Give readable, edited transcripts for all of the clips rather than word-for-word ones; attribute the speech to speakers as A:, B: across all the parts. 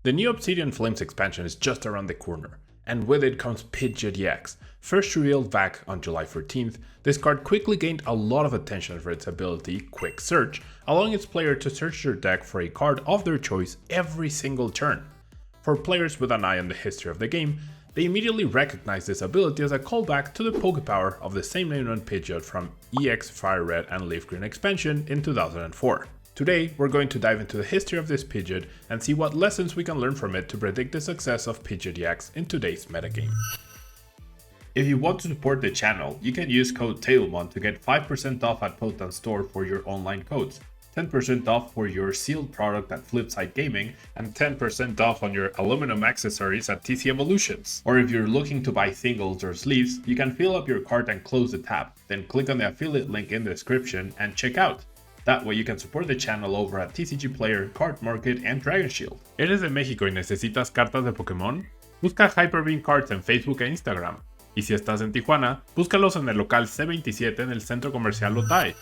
A: The new Obsidian Flames expansion is just around the corner, and with it comes PIDGEOT EX. First revealed back on July 14th, this card quickly gained a lot of attention for its ability Quick Search, allowing its player to search their deck for a card of their choice every single turn. For players with an eye on the history of the game, they immediately recognize this ability as a callback to the Pokepower of the same name on PIDGEOT from EX Fire Red and Leaf Green expansion in 2004. Today, we're going to dive into the history of this PIDGEOT and see what lessons we can learn from it to predict the success of PIDGEOT EX in today's metagame. If you want to support the channel, you can use code Tablemon to get 5% off at Potent Store for your online codes, 10% off for your sealed product at Flipside Gaming, and 10% off on your aluminum accessories at TC Evolutions. Or if you're looking to buy singles or sleeves, you can fill up your cart and close the tab, then click on the affiliate link in the description and check out. That way you can support the channel over at TCG Player, Card Market, and Dragon Shield. ¿Eres de México y necesitas cartas de Pokémon? Busca Hyperbeam Cards en Facebook e Instagram. Y si estás en Tijuana, búscalos en el local C27 en el Centro Comercial Otay.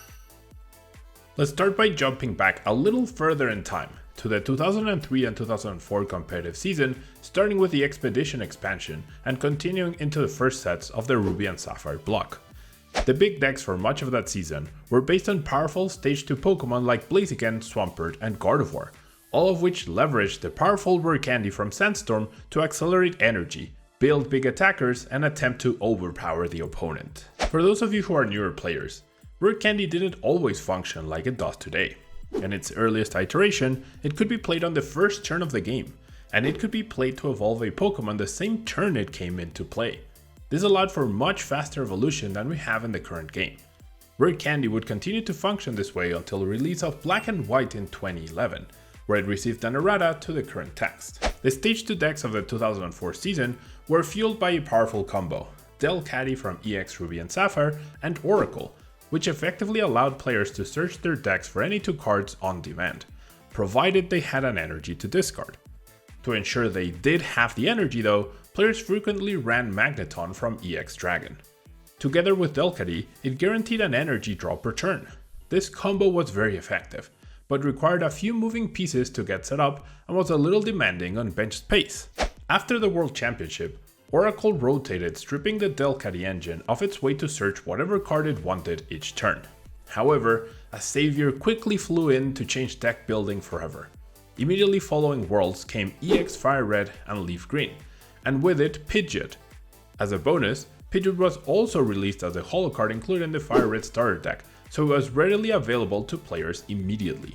A: Let's start by jumping back a little further in time, to the 2003 and 2004 competitive season, starting with the Expedition expansion and continuing into the first sets of the Ruby and Sapphire block. The big decks for much of that season were based on powerful Stage 2 Pokemon like Blaziken, Swampert, and Gardevoir, all of which leveraged the powerful Rare Candy from Sandstorm to accelerate energy, build big attackers, and attempt to overpower the opponent. For those of you who are newer players, Rare Candy didn't always function like it does today. In its earliest iteration, it could be played on the first turn of the game, and it could be played to evolve a Pokemon the same turn it came into play. This allowed for much faster evolution than we have in the current game. Rare Candy would continue to function this way until the release of Black and White in 2011, where it received an errata to the current text. The Stage 2 decks of the 2004 season were fueled by a powerful combo, Delcatty from EX Ruby and Sapphire, and Oracle, which effectively allowed players to search their decks for any two cards on demand, provided they had an energy to discard. To ensure they did have the energy though, players frequently ran Magneton from EX Dragon. Together with Delcatty, it guaranteed an energy draw per turn. This combo was very effective, but required a few moving pieces to get set up and was a little demanding on bench space. After the World Championship, Oracle rotated, stripping the Delcatty engine of its way to search whatever card it wanted each turn. However, a savior quickly flew in to change deck building forever. Immediately following Worlds came EX Fire Red and Leaf Green, and with it PIDGEOT. As a bonus, PIDGEOT was also released as a holo card included in the Fire Red starter deck, so it was readily available to players immediately.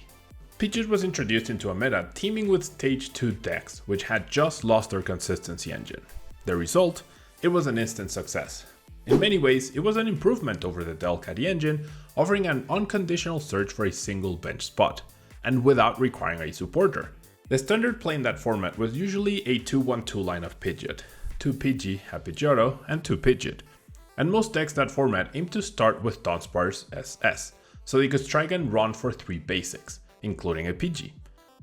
A: PIDGEOT was introduced into a meta teaming with Stage 2 decks, which had just lost their consistency engine. The result? It was an instant success. In many ways, it was an improvement over the Delcatty engine, offering an unconditional search for a single bench spot, and without requiring a supporter. The standard play in that format was usually a 2-1-2 line of PIDGEOT, 2 Pidgey had Pidgeotto, and 2 PIDGEOT. And most decks that format aimed to start with Dunsparce SS, so they could strike and run for 3 basics, including a Pidgey.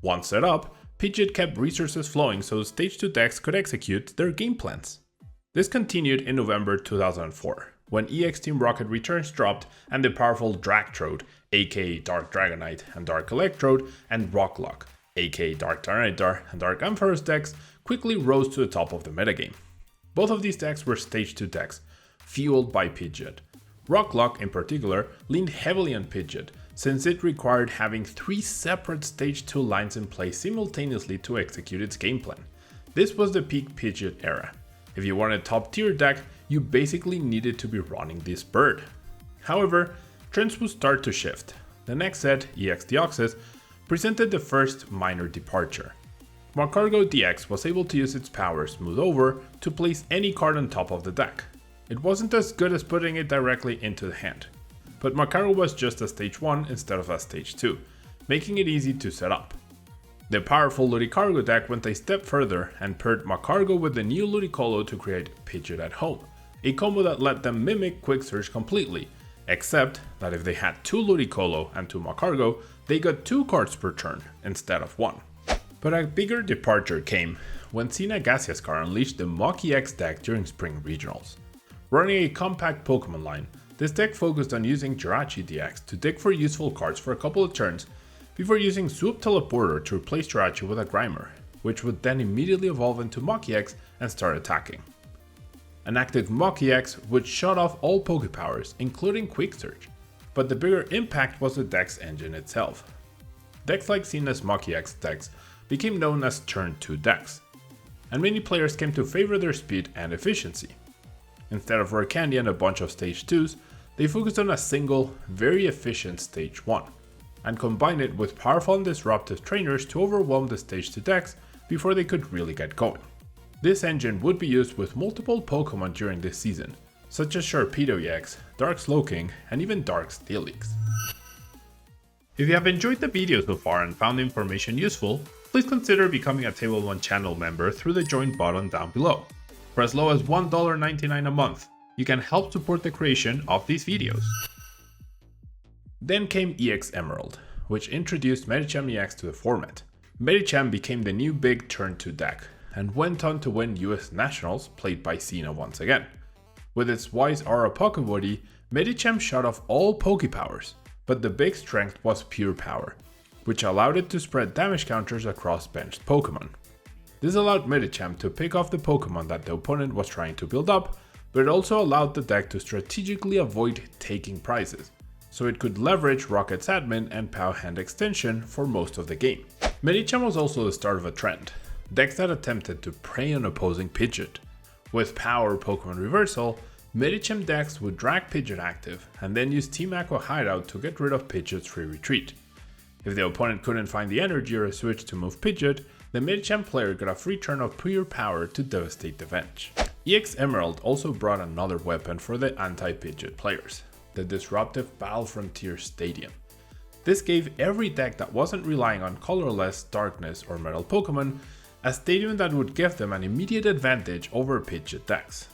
A: Once set up, PIDGEOT kept resources flowing so Stage 2 decks could execute their game plans. This continued in November 2004, when EX Team Rocket Returns dropped and the powerful Dragtrode, aka Dark Dragonite and Dark Electrode, and Rocklock, aka Dark Tyranitar and Dark Ampharos decks quickly rose to the top of the metagame. Both of these decks were Stage 2 decks, fueled by PIDGEOT. Rocklock in particular leaned heavily on PIDGEOT, since it required having 3 separate Stage 2 lines in play simultaneously to execute its game plan. This was the peak PIDGEOT era. If you wanted a top tier deck, you basically needed to be running this bird. However, trends would start to shift. The next set, EX Deoxys, presented the first minor departure. Magcargo DX was able to use its power Smooth Over to place any card on top of the deck. It wasn't as good as putting it directly into the hand, but Magcargo was just a Stage 1 instead of a Stage 2, making it easy to set up. The powerful Ludicolo deck went a step further and paired Magcargo with the new Ludicolo to create PIDGEOT at Home, a combo that let them mimic Quick Search completely, except that if they had 2 Ludicolo and 2 Magcargo, they got 2 cards per turn instead of 1. But a bigger departure came when Sina Gasiaskar unleashed the Mach EX deck during Spring Regionals. Running a compact Pokemon line, this deck focused on using Jirachi DX to dig for useful cards for a couple of turns before using Swoop Teleporter to replace Jirachi with a Grimer. which would then immediately evolve into Mach-EX and start attacking. An active Mach-EX would shut off all Pokepowers, including Quick Search, but the bigger impact was the deck's engine itself. Decks like seen as Mach-EX decks became known as Turn 2 decks, and many players came to favor their speed and efficiency. Instead of Rare Candy and a bunch of Stage 2s, they focused on a single, very efficient Stage 1, and combined it with powerful and disruptive trainers to overwhelm the Stage 2 decks before they could really get going. This engine would be used with multiple Pokemon during this season, such as Sharpedo EX, Dark Slowking, and even Dark Steelix. If you have enjoyed the video so far and found the information useful, please consider becoming a Tablemon channel member through the join button down below. For as low as $1.99 a month, you can help support the creation of these videos. Then came EX Emerald, which introduced Medicham EX to the format. Medicham became the new big Turn 2 deck, and went on to win US Nationals played by Cena once again. With its Wise Aura Pocket Woody, Medicham shut off all Pokepowers, but the big strength was pure power, which allowed it to spread damage counters across benched Pokemon. This allowed Medicham to pick off the Pokemon that the opponent was trying to build up, but it also allowed the deck to strategically avoid taking prizes, so it could leverage Rocket's admin and Pow Hand extension for most of the game. Medicham was also the start of a trend, decks that attempted to prey on opposing Pidgeot. With Power Pokemon Reversal, Medicham decks would drag Pidgeot active and then use Team Aqua Hideout to get rid of Pidgeot's free retreat. If the opponent couldn't find the energy or a switch to move Pidgeot, the Medicham player got a free turn of pure power to devastate the bench. EX Emerald also brought another weapon for the anti-Pidgeot players, the disruptive Battle Frontier Stadium. This gave every deck that wasn't relying on colorless, darkness, or metal Pokemon a stadium that would give them an immediate advantage over Pidgeot decks.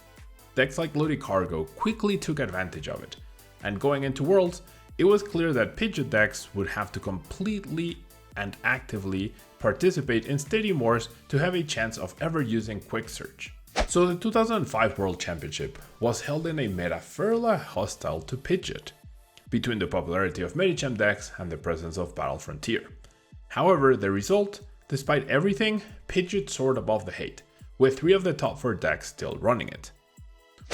A: Decks like Ludicolo quickly took advantage of it, and going into Worlds, it was clear that Pidgeot decks would have to completely and actively participate in Stadium Wars to have a chance of ever using Quick Search. So the 2005 World Championship was held in a meta fairly hostile to Pidgeot, between the popularity of Medicham decks and the presence of Battle Frontier. However, the result, despite everything, Pidgeot soared above the hate, with 3 of the top 4 decks still running it.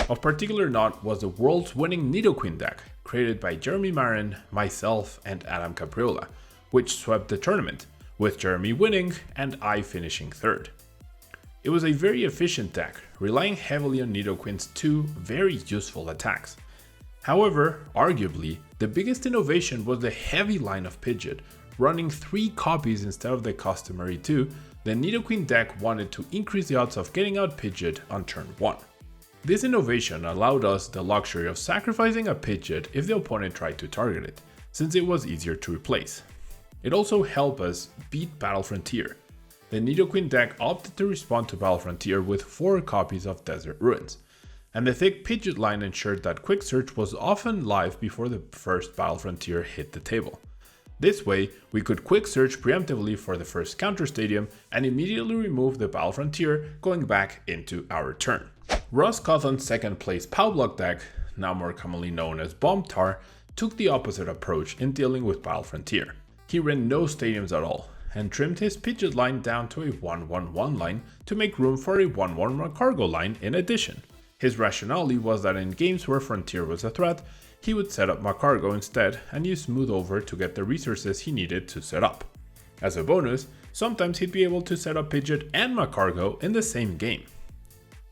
A: Of particular note was the world's winning Nidoqueen deck, created by Jeremy Marin, myself, and Adam Capriola, which swept the tournament, with Jeremy winning and I finishing third. It was a very efficient deck, relying heavily on Nidoqueen's 2 very useful attacks. However, arguably, the biggest innovation was the heavy line of Pidgeot. Running 3 copies instead of the customary 2, the Nidoqueen deck wanted to increase the odds of getting out Pidgeot on turn 1. This innovation allowed us the luxury of sacrificing a Pidgeot if the opponent tried to target it, since it was easier to replace. It also helped us beat Battle Frontier. The Nidoqueen deck opted to respond to Battle Frontier with 4 copies of Desert Ruins, and the thick Pidgeot line ensured that Quick Search was often live before the first Battle Frontier hit the table. This way, we could Quick Search preemptively for the first counter stadium and immediately remove the Battle Frontier, going back into our turn. Ross Cawthon's second place Powblock deck, now more commonly known as Bombtar, took the opposite approach in dealing with Battle Frontier. He ran no stadiums at all, and trimmed his Pidgeot line down to a 1-1-1 line to make room for a 1-1 cargo line in addition. His rationale was that in games where Frontier was a threat, he would set up Magcargo instead and use Smooth Over to get the resources he needed to set up. As a bonus, sometimes he'd be able to set up Pidgeot and Magcargo in the same game.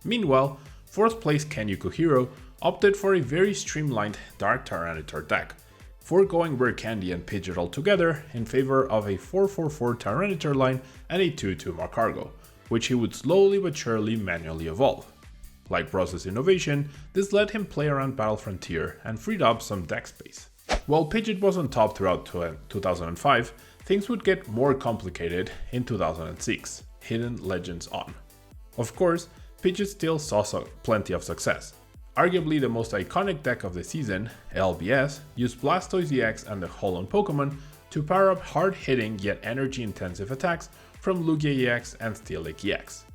A: Meanwhile, 4th place Ken Yukuhiro opted for a very streamlined Dark Tyranitar deck, foregoing Rare Candy and Pidgeot altogether in favor of a 4-4-4 Tyranitar line and a 2-2 Magcargo, which he would slowly but surely manually evolve. Like Ross's innovation, this let him play around Battle Frontier and freed up some deck space. While Pidgeot was on top throughout 2005, things would get more complicated in 2006, Hidden Legends on. Of course, Pidgeot still saw plenty of success. Arguably the most iconic deck of the season, LBS, used Blastoise EX and the Holon Pokemon to power up hard-hitting yet energy-intensive attacks from Lugia EX and Steelix EX.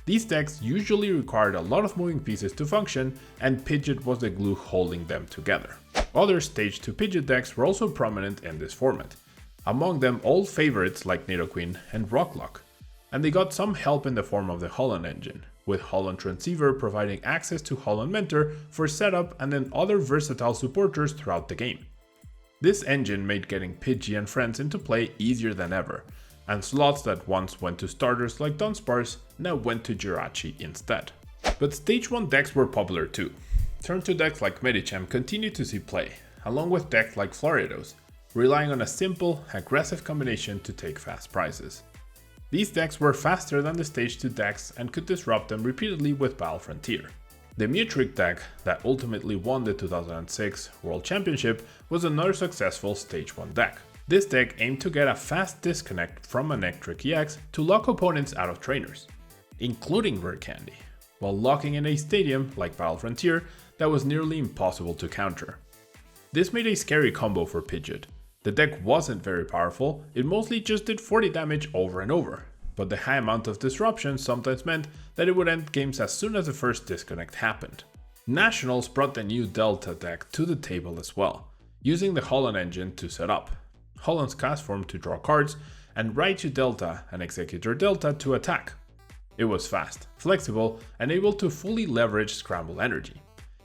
A: These decks usually required a lot of moving pieces to function, and Pidgeot was the glue holding them together. Other Stage 2 Pidgeot decks were also prominent in this format, among them old favorites like Nidoqueen and Rocklock. And they got some help in the form of the Holland engine, with Holland Transceiver providing access to Holland Mentor for setup and then other versatile supporters throughout the game. This engine made getting Pidgey and friends into play easier than ever, and slots that once went to starters like Dunsparce now went to Jirachi instead. But Stage 1 decks were popular too. Turn 2 decks like Medicham continued to see play, along with decks like Floridos, relying on a simple, aggressive combination to take fast prizes. These decks were faster than the Stage 2 decks and could disrupt them repeatedly with Battle Frontier. The Mewtrick deck that ultimately won the 2006 World Championship was another successful Stage 1 deck. This deck aimed to get a fast disconnect from Electric EX to lock opponents out of trainers, including Rare Candy, while locking in a stadium like Battle Frontier that was nearly impossible to counter. This made a scary combo for PIDGEOT. The deck wasn't very powerful, it mostly just did 40 damage over and over, but the high amount of disruption sometimes meant that it would end games as soon as the first disconnect happened. Nationals brought the new Delta deck to the table as well, using the Holland engine to set up, Holland's cast form to draw cards, and Raichu Delta and Executor Delta to attack. It was fast, flexible, and able to fully leverage Scramble energy.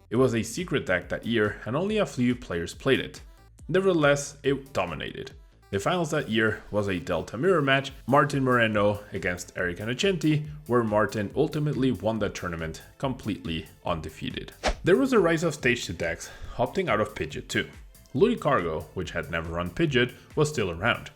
A: It was a secret deck that year and only a few players played it. Nevertheless, it dominated. The finals that year was a Delta mirror match, Martin Moreno against Eric Innocenti, where Martin ultimately won the tournament completely undefeated. There was a rise of Stage 2 decks opting out of PIDGEOT too. Ludicargo, which had never run PIDGEOT, was still around.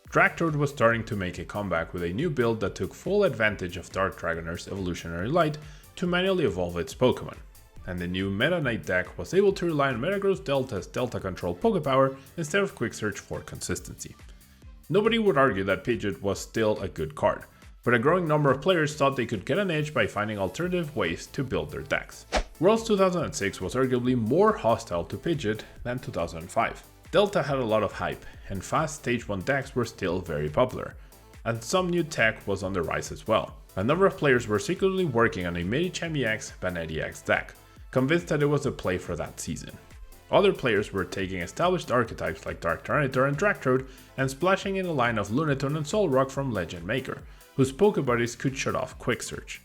A: Dragtoad was starting to make a comeback with a new build that took full advantage of Dark Dragonair's Evolutionary Light to manually evolve its Pokemon. And the new Meta Knight deck was able to rely on Metagross Delta's Delta Control Pokepower instead of Quick Search for consistency. Nobody would argue that PIDGEOT was still a good card, but a growing number of players thought they could get an edge by finding alternative ways to build their decks. Worlds 2006 was arguably more hostile to PIDGEOT than 2005. Delta had a lot of hype, and fast Stage 1 decks were still very popular, and some new tech was on the rise as well. A number of players were secretly working on a Medicham EX Banette EX deck, convinced that it was a play for that season. Other players were taking established archetypes like Dark Tyranitar and Dragtoad and splashing in a line of Lunatone and Solrock from Legend Maker, whose Pokebuddies could shut off Quick Search.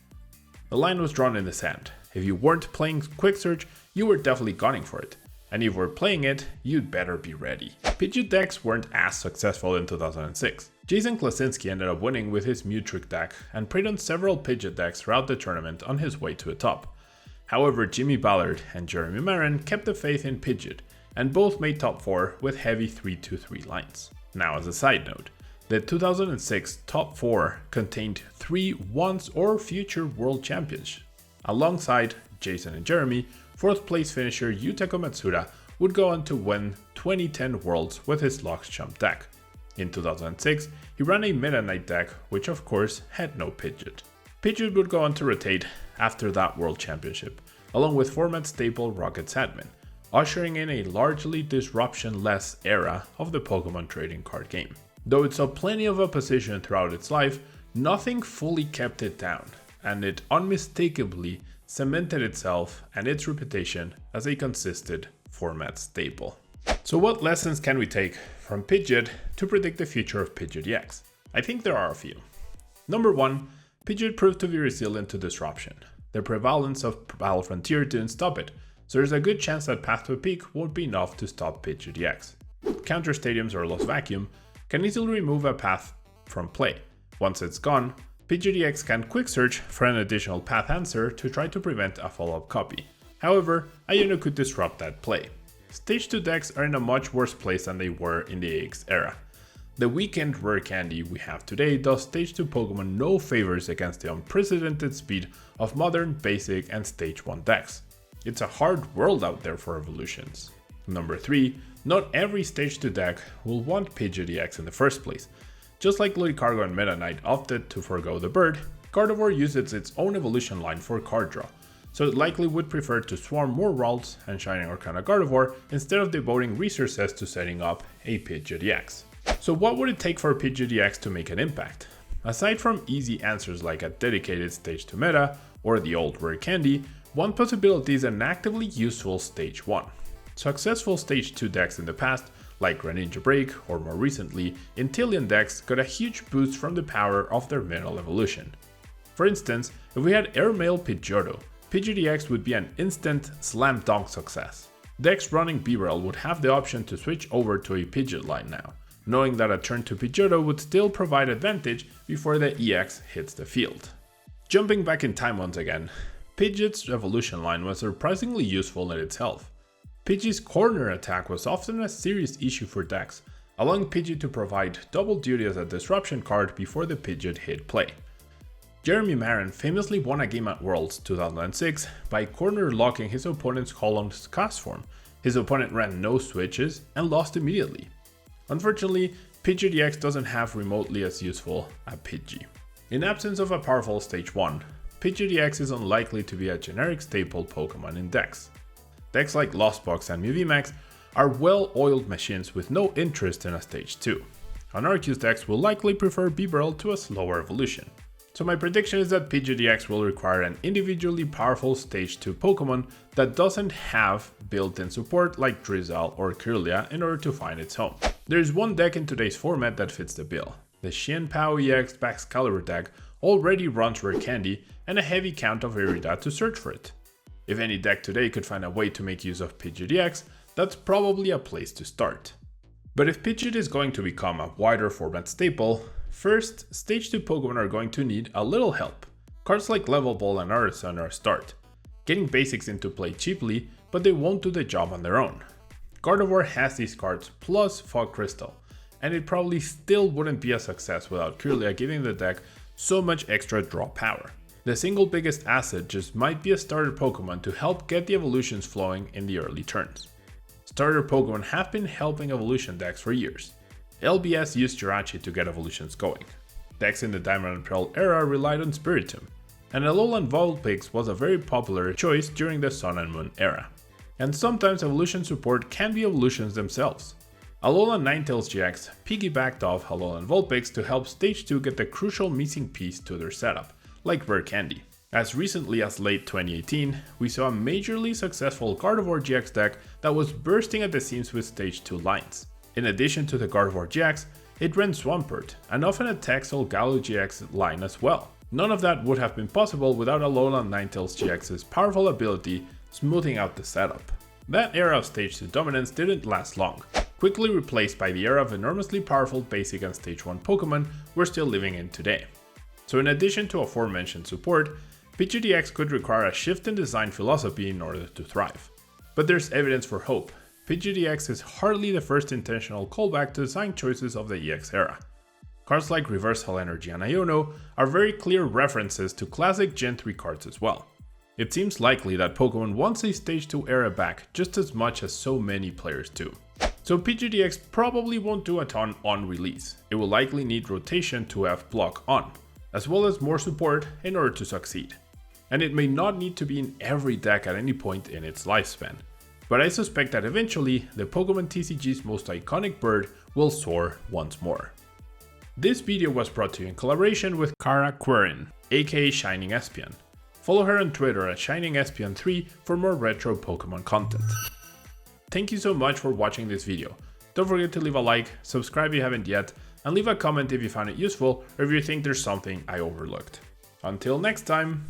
A: The line was drawn in the sand. If you weren't playing Quick Search, you were definitely gunning for it, and if you were playing it, you'd better be ready. PIDGEOT decks weren't as successful in 2006. Jason Klasinski ended up winning with his Mewtrick deck and preyed on several PIDGEOT decks throughout the tournament on his way to the top. However, Jimmy Ballard and Jeremy Marin kept the faith in PIDGEOT, and both made top 4 with heavy 3-2-3 lines. Now, as a side note, the 2006 top 4 contained 3 once or future world champions. Alongside Jason and Jeremy, 4th place finisher Yutaka Matsuda would go on to win 2010 Worlds with his Lux Chump deck. In 2006, he ran a Meta Knight deck, which of course had no PIDGEOT. PIDGEOT would go on to rotate after that World Championship, along with format staple Rocket's admin, ushering in a largely disruption-less era of the Pokemon trading card game. Though it saw plenty of opposition throughout its life, nothing fully kept it down, and it unmistakably cemented itself and its reputation as a consistent format staple. So what lessons can we take from PIDGEOT to predict the future of PIDGEOT EX? I think there are a few. Number 1, PIDGEOT proved to be resilient to disruption. The prevalence of Battle Frontier didn't stop it, so there's a good chance that Path to a Peak won't be enough to stop PIDGEOT EX. Counter Stadiums or Lost Vacuum can easily remove a path from play. Once it's gone, PIDGEOT EX can quick search for an additional path answer to try to prevent a follow-up copy. However, Iono could disrupt that play. Stage 2 decks are in a much worse place than they were in the AX era. The weakened Rare Candy we have today does Stage 2 Pokemon no favors against the unprecedented speed of modern, basic, and Stage 1 decks. It's a hard world out there for evolutions. Number 3, not every Stage 2 deck will want PIDGEOT EX in the first place. Just like Ludicargo and Meta Knight opted to forgo the bird, Gardevoir uses its own evolution line for card draw, so it likely would prefer to swarm more Ralts and Shining Arcana Gardevoir instead of devoting resources to setting up a PIDGEOT EX. So what would it take for PIDGEOT EX to make an impact? Aside from easy answers like a dedicated Stage 2 meta or the old Rare Candy, one possibility is an actively useful Stage 1. Successful Stage 2 decks in the past, like Greninja Break or more recently, Intillion decks got a huge boost from the power of their mineral evolution. For instance, if we had Airmail Pidgeotto, PidgeotX would be an instant slam dunk success. Decks running Bibarel would have the option to switch over to a Pidgeot line now, knowing that a turn to Pidgeotto would still provide advantage before the EX hits the field. Jumping back in time once again, Pidgeot's evolution line was surprisingly useful in itself. Pidgey's corner attack was often a serious issue for decks, allowing Pidgey to provide double duty as a disruption card before the Pidgeot hit play. Jeremy Marin famously won a game at Worlds 2006 by corner locking his opponent's column's cast form. His opponent ran no switches and lost immediately. Unfortunately, PidgeotX doesn't have remotely as useful a Pidgey. In absence of a powerful Stage 1, PidgeotX is unlikely to be a generic staple Pokemon in decks. Decks like Lost Box and VMAX are well-oiled machines with no interest in a Stage 2. And Arceus decks will likely prefer Bibarel to a slower evolution. So my prediction is that PidgeotX will require an individually powerful Stage 2 Pokemon that doesn't have built-in support like Drizzle or Kirlia in order to find its home. There is one deck in today's format that fits the bill. The Xianpao EX Baxcalibur deck already runs Rare Candy and a heavy count of Irida to search for it. If any deck today could find a way to make use of PidgeotX, that's probably a place to start. But if Pidgeot is going to become a wider format staple, first, Stage 2 Pokemon are going to need a little help. Cards like Level Ball and Artisan are a start, getting basics into play cheaply, but they won't do the job on their own. Gardevoir has these cards plus Fog Crystal, and it probably still wouldn't be a success without Kirlia giving the deck so much extra draw power. The single biggest asset just might be a starter Pokemon to help get the evolutions flowing in the early turns. Starter Pokemon have been helping evolution decks for years. LBS used Jirachi to get evolutions going. Decks in the Diamond and Pearl era relied on Spiritomb, and Alolan Vulpix was a very popular choice during the Sun and Moon era. And sometimes evolution support can be evolutions themselves. Alolan Ninetales GX piggybacked off Alolan Vulpix to help Stage 2 get the crucial missing piece to their setup, like Rare Candy. As recently as late 2018, we saw a majorly successful Gardevoir GX deck that was bursting at the seams with Stage 2 lines. In addition to the Gardevoir GX, it ran Swampert, and often a Texel Gallo GX line as well. None of that would have been possible without Alolan Ninetales GX's powerful ability smoothing out the setup. That era of Stage 2 dominance didn't last long, quickly replaced by the era of enormously powerful basic and Stage 1 Pokemon we're still living in today. So in addition to aforementioned support, PidgeotX could require a shift in design philosophy in order to thrive. But there's evidence for hope. PidgeotX is hardly the first intentional callback to design choices of the EX era. Cards like Reversal Energy and Iono are very clear references to classic Gen 3 cards as well. It seems likely that Pokemon wants a Stage 2 era back just as much as so many players do. So PidgeotX probably won't do a ton on release. It will likely need rotation to have block on, as well as more support in order to succeed. And it may not need to be in every deck at any point in its lifespan. But I suspect that eventually, the Pokemon TCG's most iconic bird will soar once more. This video was brought to you in collaboration with Kara Quirin, aka Shining Espion. Follow her on Twitter at ShiningEspion3 for more retro Pokemon content. Thank you so much for watching this video. Don't forget to leave a like, subscribe if you haven't yet, and leave a comment if you found it useful or if you think there's something I overlooked. Until next time!